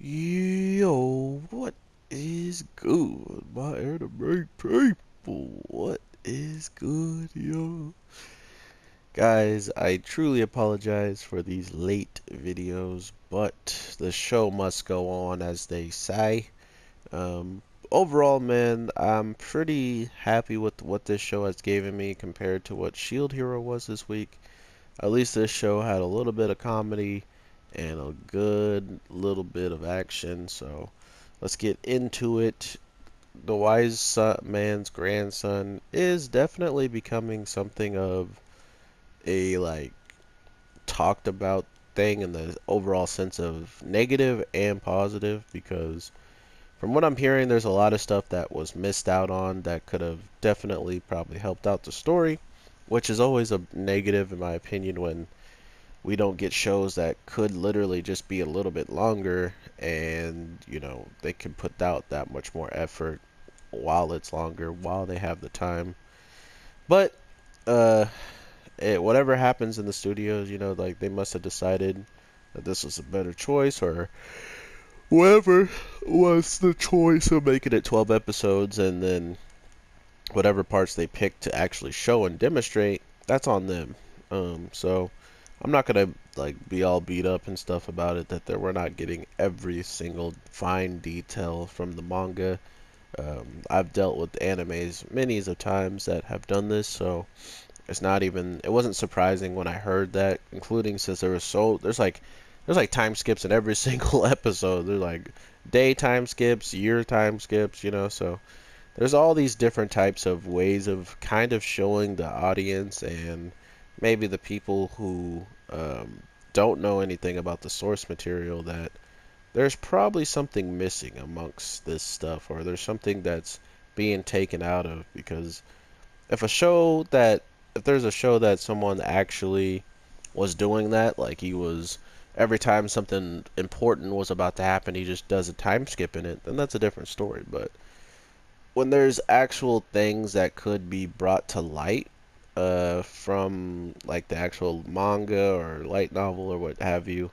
Yo, what is good, my anime people? What is good, yo? Guys, I truly apologize for these late videos, but the show must go on, as they say. Um, Overall, man, I'm pretty happy with what this show has given me compared to what Shield Hero was this week. At least this show had a little bit of comedy and a good little bit of action. So let's get into it. The man's grandson is definitely becoming something of a talked about thing in the overall sense of negative and positive, because from what I'm hearing, there's a lot of stuff that was missed out on that could have definitely probably helped out the story, which is always a negative in my opinion when we don't get shows that could literally just be a little bit longer, and they can put out that much more effort while it's longer, while they have the time. But uh whatever happens in the studios, like they must have decided that this was a better choice, or whatever was the choice of making it 12 episodes, and then whatever parts they picked to actually show and demonstrate, that's on them. So I'm not gonna be all beat up and stuff about it that we're not getting every single fine detail from the manga. I've dealt with animes many of times that have done this, so it wasn't surprising when I heard that, including since there's like time skips in every single episode. There's like day time skips, year time skips, so there's all these different types of ways of kind of showing the audience and maybe the people who don't know anything about the source material that there's probably something missing amongst this stuff, or there's something that's being taken out of. Because if a show that if there's a show that someone actually was doing that, like he was every time something important was about to happen, he just does a time skip in it, then that's a different story. But when there's actual things that could be brought to light from like the actual manga or light novel or what have you,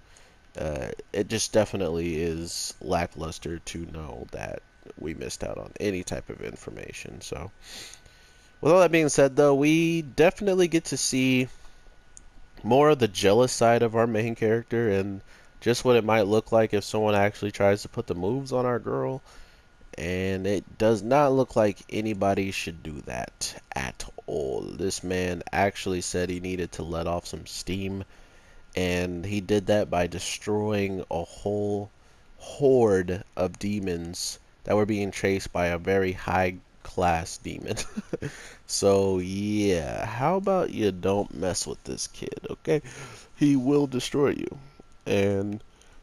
it just definitely is lackluster to know that we missed out on any type of information. So, with all that being said, though, we definitely get to see more of the jealous side of our main character and just what it might look like if someone actually tries to put the moves on our girl. And it does not look like anybody should do that at all. This man actually said he needed to let off some steam, and he did that by destroying a whole horde of demons that were being chased by a very high class demon. So yeah, how about you don't mess with this kid, okay? He will destroy you. And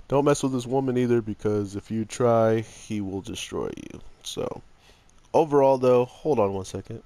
don't mess with this woman either, because if you try, he will destroy you. So, overall though, hold on one second.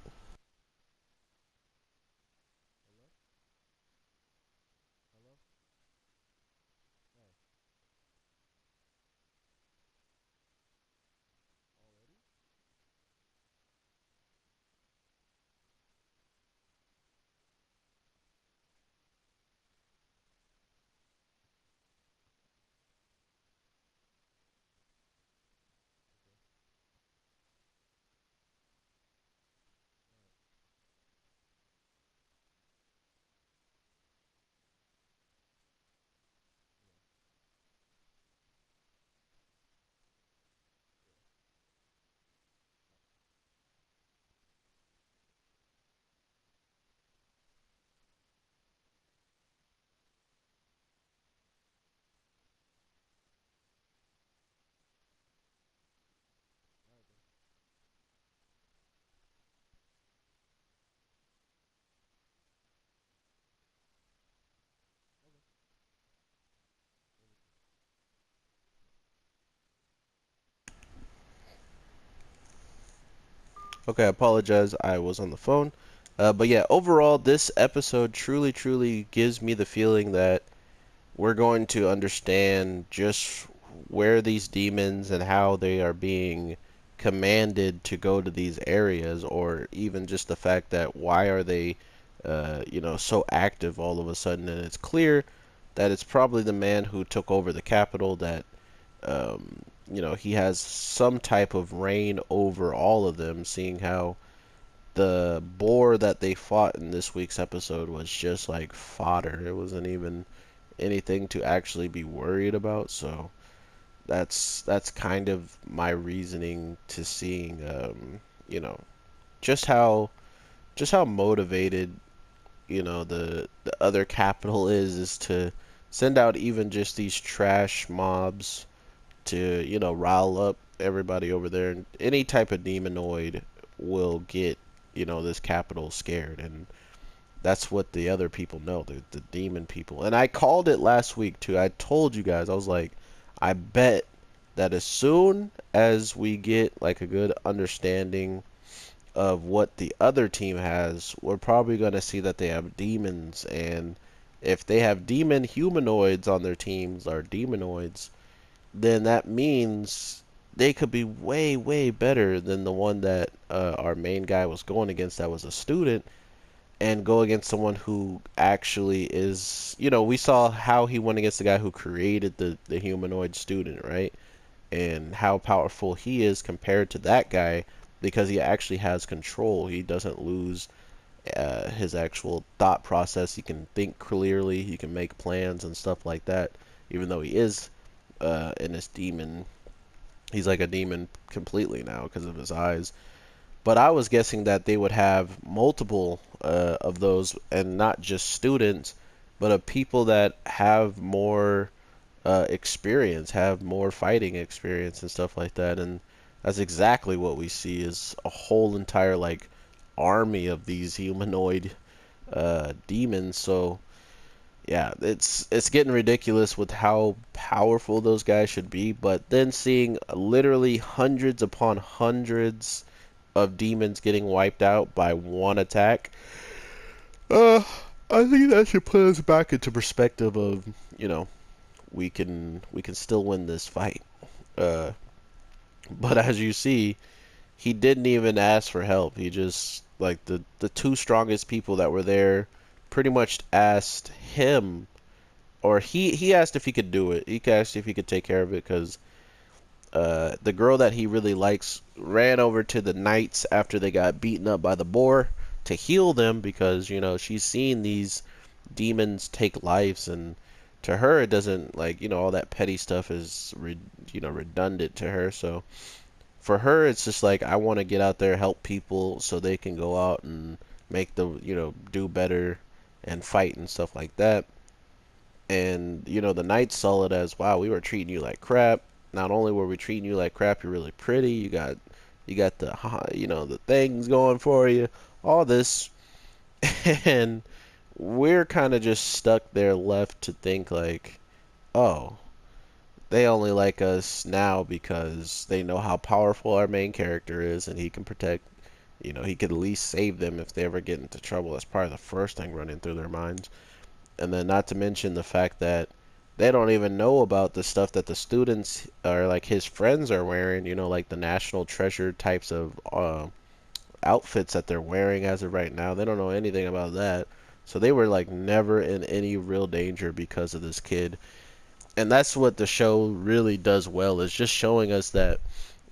Okay, I apologize. I was on the phone. But yeah, overall, this episode truly, truly gives me the feeling that we're going to understand just where these demons and how they are being commanded to go to these areas, or even just the fact that why are they, so active all of a sudden. And it's clear that it's probably the man who took over the capital that he has some type of reign over all of them, seeing how the boar that they fought in this week's episode was just like fodder. It wasn't even anything to actually be worried about. So that's kind of my reasoning to seeing, you know, just how motivated, the other capital is to send out even just these trash mobs to, rile up everybody over there. And any type of demonoid will get, this capital scared. And that's what the other people know, the demon people. And I called it last week too. I told you guys, I was like, I bet that as soon as we get like a good understanding of what the other team has, we're probably going to see that they have demons. And if they have demon humanoids on their teams, or demonoids, then that means they could be way, way better than the one that our main guy was going against that was a student, and go against someone who actually is, we saw how he went against the guy who created the humanoid student, right? And how powerful he is compared to that guy because he actually has control. He doesn't lose his actual thought process. He can think clearly. He can make plans and stuff like that. Even though he is in this demon, he's like a demon completely now because of his eyes. But I was guessing that they would have multiple of those, and not just students, but of people that have more experience, have more fighting experience and stuff like that. And that's exactly what we see is a whole entire like army of these humanoid demons. So yeah, it's getting ridiculous with how powerful those guys should be. But then seeing literally hundreds upon hundreds of demons getting wiped out by one attack, uh, I think that should put us back into perspective of, we can still win this fight. Uh, but as you see, he didn't even ask for help. He just like the two strongest people that were there pretty much asked him, or he asked if he could do it. He asked if he could take care of it because the girl that he really likes ran over to the knights after they got beaten up by the boar to heal them because she's seen these demons take lives, and to her it doesn't, like, all that petty stuff is redundant to her. So for her it's just like, I want to get out there, help people so they can go out and make the do better and fight and stuff like that. And the knights saw it as, wow, we were treating you like crap. Not only were we treating you like crap, you're really pretty, you got the the things going for you, all this. And we're kind of just stuck there left to think like, oh, they only like us now because they know how powerful our main character is, and he can protect, he could at least save them if they ever get into trouble. That's probably the first thing running through their minds. And then not to mention the fact that they don't even know about the stuff that the students or like his friends are wearing, like the national treasure types of outfits that they're wearing as of right now. They don't know anything about that. So they were like never in any real danger because of this kid. And that's what the show really does well, is just showing us that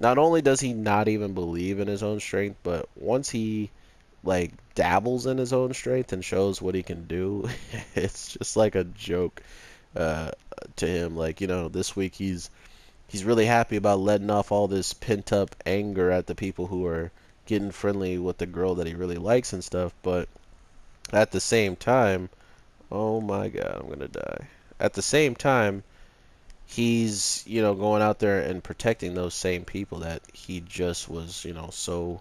not only does he not even believe in his own strength, but once he like dabbles in his own strength and shows what he can do, it's just like a joke uh, to him. Like, this week he's really happy about letting off all this pent up anger at the people who are getting friendly with the girl that he really likes and stuff. But at the same time, oh my God, I'm gonna die. At the same time, he's going out there and protecting those same people that he just was so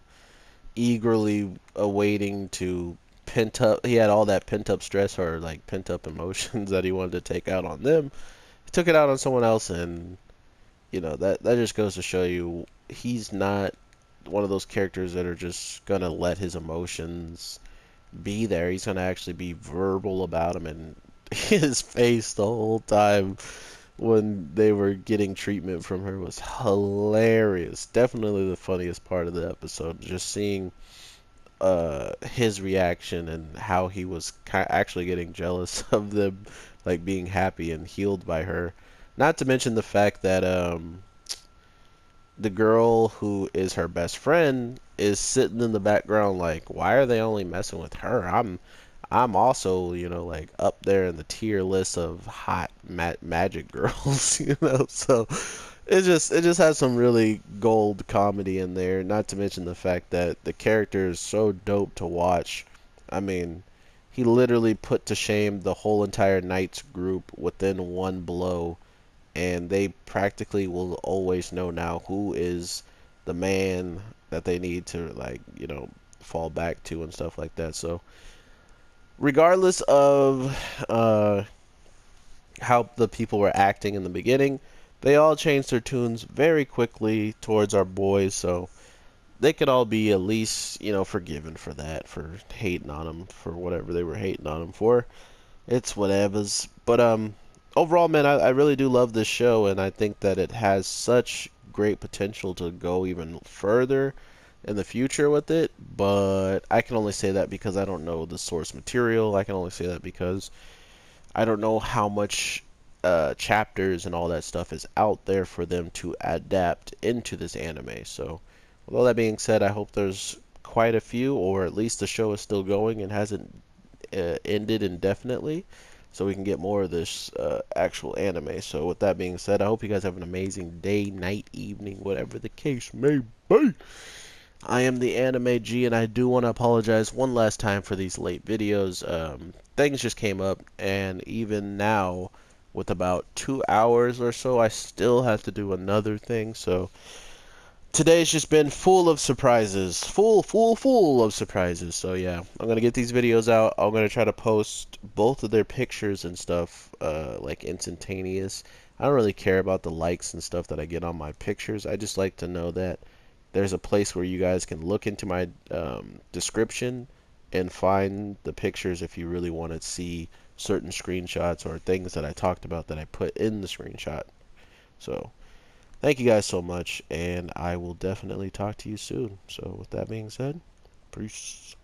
eagerly awaiting to pent up. He had all that pent up stress or like pent up emotions that he wanted to take out on them. He took it out on someone else, and that just goes to show you he's not one of those characters that are just gonna let his emotions be there. He's gonna actually be verbal about them, and his face the whole time when they were getting treatment from her was hilarious. Definitely the funniest part of the episode. Just seeing his reaction and how he was actually getting jealous of them like being happy and healed by her. Not to mention the fact that the girl who is her best friend is sitting in the background like, why are they only messing with her? I'm also, like up there in the tier list of hot magic girls, So it just has some really gold comedy in there. Not to mention the fact that the character is so dope to watch. I mean, he literally put to shame the whole entire Knights group within one blow, and they practically will always know now who is the man that they need to, like, fall back to and stuff like that. So regardless of uh, how the people were acting in the beginning, they all changed their tunes very quickly towards our boys. So they could all be at least, forgiven for that, for hating on them for whatever they were hating on them for. It's whatevers. But overall, man, I really do love this show, and I think that it has such great potential to go even further in the future with it. But I can only say that because I don't know the source material. I can only say that because I don't know how much chapters and all that stuff is out there for them to adapt into this anime. So, with all that being said, I hope there's quite a few, or at least the show is still going and hasn't ended indefinitely, so we can get more of this actual anime. So, with that being said, I hope you guys have an amazing day, night, evening, whatever the case may be. I am the Anime G, and I do want to apologize one last time for these late videos. Things just came up, and even now, with about 2 hours or so, I still have to do another thing. So today's just been full of surprises, full of surprises. So yeah, I'm gonna get these videos out. I'm gonna try to post both of their pictures and stuff, like instantaneous. I don't really care about the likes and stuff that I get on my pictures. I just like to know that there's a place where you guys can look into my description and find the pictures if you really want to see certain screenshots or things that I talked about that I put in the screenshot. So, thank you guys so much, and I will definitely talk to you soon. So, with that being said, peace.